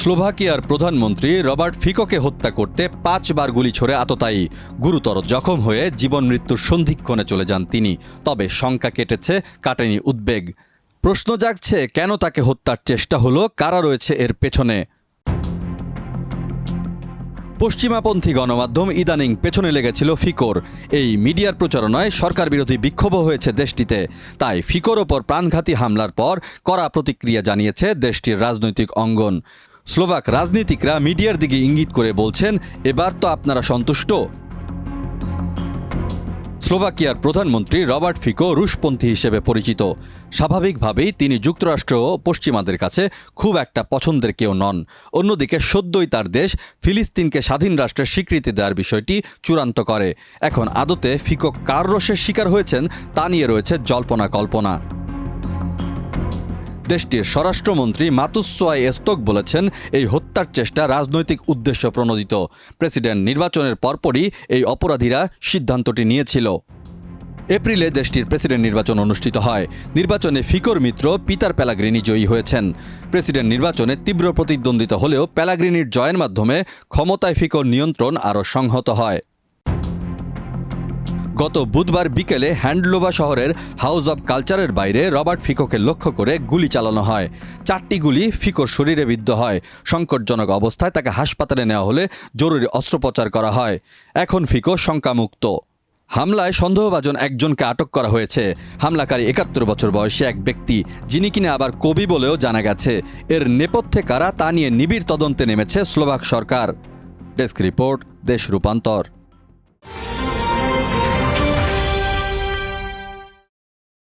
স্লোভাকিয়ার প্রধানমন্ত্রী রবার্ট ফিকোকে হত্যা করতে 5 বার গুলি ছোড়ে আততায়ী। গুরুতর জখম হয়ে জীবন মৃত্যুর সন্ধিক্ষণে চলে যান তিনি। তবে শঙ্কা কেটেছে, কাটেনি উদ্বেগ। প্রশ্ন জাগছে, কেন তাকে হত্যার চেষ্টা হলো, কারা রয়েছে এর পেছনে। পশ্চিমাপন্থী গণমাধ্যম ইদানিং পেছনে লেগেছিল ফিকোর। এই মিডিয়ার প্রচারণায় সরকার বিরোধী বিক্ষোভ হয়েছে দেশটিতে। তাই ফিকোর ওপর প্রাণঘাতী হামলার পর কড়া প্রতিক্রিয়া জানিয়েছে দেশটির রাজনৈতিক অঙ্গন। স্লোভাক রাজনীতিকরা মিডিয়ার দিকে ইঙ্গিত করে বলছেন, এবার তো আপনারা সন্তুষ্ট। স্লোভাকিয়ার প্রধানমন্ত্রী রবার্ট ফিকো রুশপন্থী হিসেবে পরিচিত। স্বাভাবিকভাবেই তিনি যুক্তরাষ্ট্র ও পশ্চিমাদের কাছে খুব একটা পছন্দের কেউ নন। অন্যদিকে সদ্যই তার দেশ ফিলিস্তিনকে স্বাধীন রাষ্ট্রের স্বীকৃতি দেওয়ার বিষয়টি চূড়ান্ত করে। এখন আদতে ফিকো কার রোষের শিকার হয়েছেন তা নিয়ে রয়েছে জল্পনা কল্পনা। দেশটির স্বরাষ্ট্রমন্ত্রী মাতুসোয়াই এস্তোক বলেছেন, এই হত্যার চেষ্টা রাজনৈতিক উদ্দেশ্য প্রণোদিত। প্রেসিডেন্ট নির্বাচনের পরপরই এই অপরাধীরা সিদ্ধান্তটি নিয়েছিল। এপ্রিলে দেশটির প্রেসিডেন্ট নির্বাচন অনুষ্ঠিত হয়। নির্বাচনে ফিকোর মিত্র পিতার পেলাগ্রিনি জয়ী হয়েছেন। প্রেসিডেন্ট নির্বাচনে তীব্র প্রতিদ্বন্দ্বিতা হলেও পেলাগ্রিনির জয়ের মাধ্যমে ক্ষমতায় ফিকোর নিয়ন্ত্রণ আরও সংহত হয়। গত বুধবার বিকেলে হ্যান্ডলোভা শহরের হাউস অব কালচারের বাইরে রবার্ট ফিকোকে লক্ষ্য করে গুলি চালানো হয়। 4টি গুলি ফিকোর শরীরে বিদ্ধ হয়। সংকটজনক অবস্থায় তাকে হাসপাতালে নেওয়া হলে জরুরি অস্ত্রোপচার করা হয়। এখন ফিকো শঙ্কামুক্ত। হামলায় সন্দেহভাজন একজনকে আটক করা হয়েছে। হামলাকারী 71 বছর বয়সী এক ব্যক্তি, যিনি কিনা আবার কবি বলেও জানা গেছে। এর নেপথ্যে কারা তা নিয়ে নিবিড় তদন্তে নেমেছে স্লোভাক সরকার। ডেস্ক রিপোর্ট, দেশ রূপান্তর।